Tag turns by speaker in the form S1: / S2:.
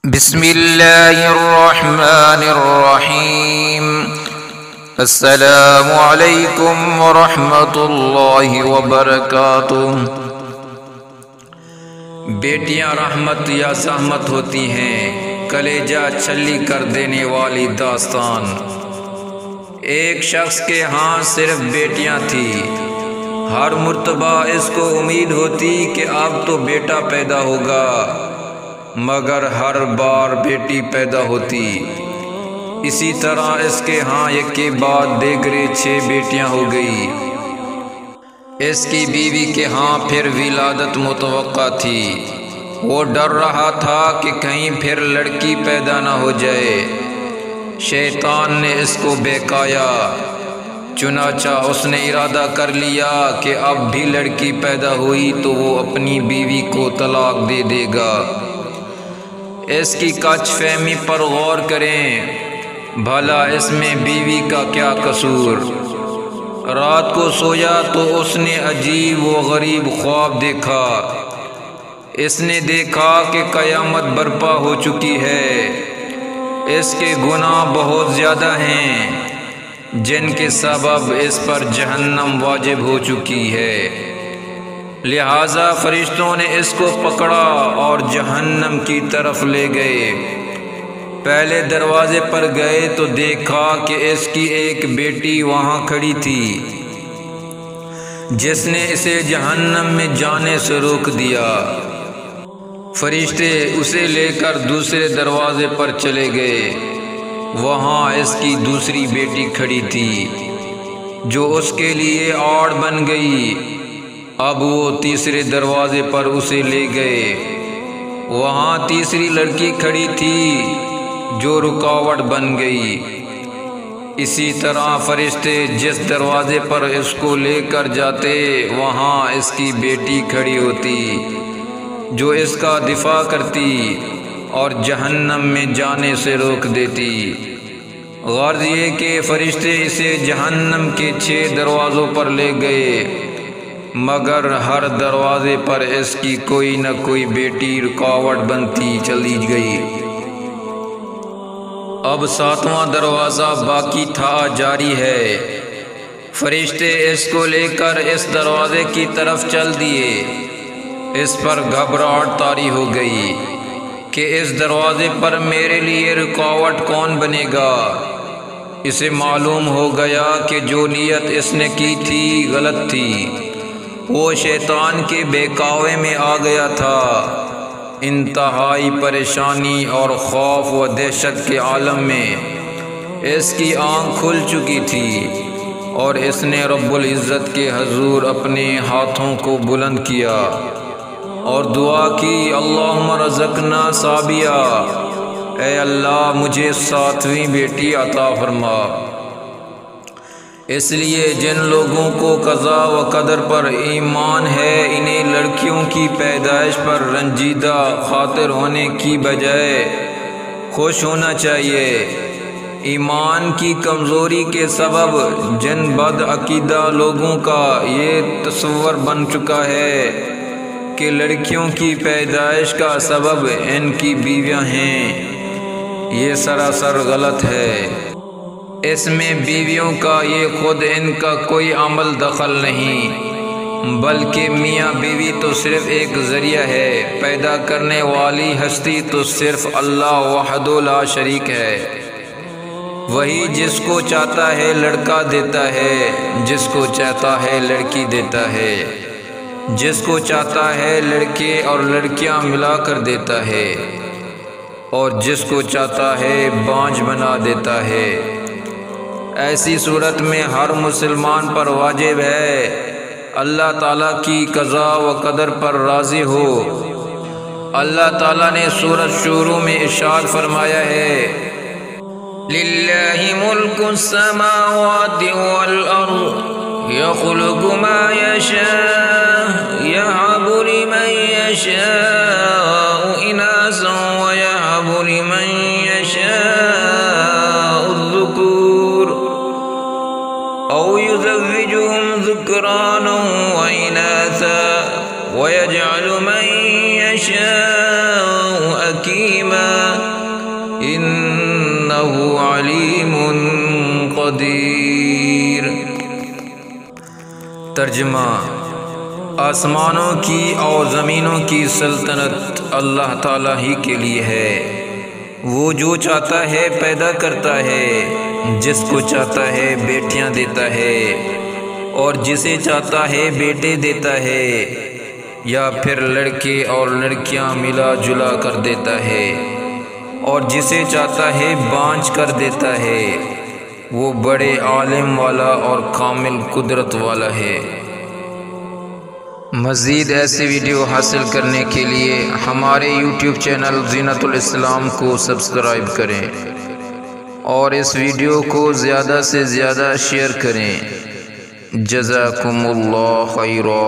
S1: بسم اللہ الرحمن الرحیم۔ السلام علیکم ورحمۃ اللہ وبرکاتہ۔
S2: بیٹیاں رحمت یا زحمت ہوتی ہیں، کلیجہ چھلی کر دینے والی داستان۔ ایک شخص کے ہاں صرف بیٹیاں تھیں۔ ہر مرتبہ اس کو امید ہوتی کہ اب تو بیٹا پیدا ہوگا، مگر ہر بار بیٹی پیدا ہوتی۔ اسی طرح اس کے ہاں ایک کے بعد دیگرے 6 بیٹیاں ہو گئی۔ اس کی بیوی کے ہاں پھر ولادت متوقع تھی۔ وہ ڈر رہا تھا کہ کہیں پھر لڑکی پیدا نہ ہو جائے۔ شیطان نے اس کو بہکایا، چنانچہ اس نے ارادہ کر لیا کہ اب بھی لڑکی پیدا ہوئی تو وہ اپنی بیوی کو طلاق دے دے گا۔ اس کی کچھ فہمی پر غور کریں، بھلا اس میں بیوی کا کیا قصور؟ رات کو سویا تو اس نے عجیب و غریب خواب دیکھا۔ اس نے دیکھا کہ قیامت برپا ہو چکی ہے۔ اس کے گناہ بہت زیادہ ہیں، جن کے سبب اس پر جہنم واجب ہو چکی ہے۔ لہذا فرشتوں نے اس کو پکڑا اور جہنم کی طرف لے گئے۔ پہلے دروازے پر گئے تو دیکھا کہ اس کی ایک بیٹی وہاں کھڑی تھی، جس نے اسے جہنم میں جانے سے روک دیا۔ فرشتے اسے لے کر دوسرے دروازے پر چلے گئے۔ وہاں اس کی دوسری بیٹی کھڑی تھی، جو اس کے لیے آڑ بن گئی۔ اب وہ تیسرے دروازے پر اسے لے گئے۔ وہاں تیسری لڑکی کھڑی تھی، جو رکاوٹ بن گئی۔ اسی طرح فرشتے جس دروازے پر اس کو لے کر جاتے، وہاں اس کی بیٹی کھڑی ہوتی، جو اس کا دفاع کرتی اور جہنم میں جانے سے روک دیتی۔ غرض یہ کہ فرشتے اسے جہنم کے 6 دروازوں پر لے گئے، مگر ہر دروازے پر اس کی کوئی نہ کوئی بیٹی رکاوٹ بنتی چلی گئی۔ اب 7واں دروازہ باقی تھا، جاری ہے۔ فرشتے اس کو لے کر اس دروازے کی طرف چل دیے۔ اس پر گھبراہٹ طاری ہو گئی کہ اس دروازے پر میرے لیے رکاوٹ کون بنے گا۔ اسے معلوم ہو گیا کہ جو نیت اس نے کی تھی غلط تھی۔ وہ شیطان کے بہکاوے میں آ گیا تھا۔ انتہائی پریشانی اور خوف و دہشت کے عالم میں اس کی آنکھ کھل چکی تھی، اور اس نے رب العزت کے حضور اپنے ہاتھوں کو بلند کیا اور دعا کی، اللہم رزقنا صابیہ، اے اللہ مجھے 7ویں بیٹی عطا فرما۔ اس لیے جن لوگوں کو قضا و قدر پر ایمان ہے، انہیں لڑکیوں کی پیدائش پر رنجیدہ خاطر ہونے کی بجائے خوش ہونا چاہیے۔ ایمان کی کمزوری کے سبب جن بد عقیدہ لوگوں کا یہ تصور بن چکا ہے کہ لڑکیوں کی پیدائش کا سبب ان کی بیویاں ہیں، یہ سراسر غلط ہے۔ اس میں بیویوں کا یہ خود ان کا کوئی عمل دخل نہیں، بلکہ میاں بیوی تو صرف ایک ذریعہ ہے۔ پیدا کرنے والی ہستی تو صرف اللہ وحدہ لا شریک ہے۔ وہی جس کو چاہتا ہے لڑکا دیتا ہے، جس کو چاہتا ہے لڑکی دیتا ہے، جس کو چاہتا ہے لڑکے اور لڑکیاں ملا کر دیتا ہے، اور جس کو چاہتا ہے بانجھ بنا دیتا ہے۔ ایسی صورت میں ہر مسلمان پر واجب ہے اللہ تعالیٰ کی قضا و قدر پر راضی ہو۔ اللہ تعالیٰ نے سورۃ شروع میں ارشاد فرمایا ہے، لِلَّهِ مُلْكُ السَّمَاوَاتِ وَالْأَرْضِ يَخْلُقُ مَا يَشَاءُ يَهَبُ لِمَن يَشَاءُ إِنَاثًا وَيَهَبُ لِمَن يَشَاءُ الذُّكُورَ أَوْ يُزَوِّجُهُمْ ذُكْرَانًا وَإِنَاثًا وَيَجْعَلُ مَن يَشَاءُ عَقِيمًا إنه عليم قدير۔ ترجمہ: آسمانوں کی اور زمینوں کی سلطنت اللہ تعالیٰ ہی کے لیے ہے۔ وہ جو چاہتا ہے پیدا کرتا ہے، جس کو چاہتا ہے بیٹیاں دیتا ہے، اور جسے چاہتا ہے بیٹے دیتا ہے، یا پھر لڑکے اور لڑکیاں ملا جلا کر دیتا ہے، اور جسے چاہتا ہے بانجھ کر دیتا ہے۔ وہ بڑے عالم والا اور کامل قدرت والا ہے۔
S1: مزید ایسے ویڈیو حاصل کرنے کے لیے ہمارے یوٹیوب چینل زینت الاسلام کو سبسکرائب کریں اور اس ویڈیو کو زیادہ سے زیادہ شیئر کریں۔ جزاکم اللہ خیرا۔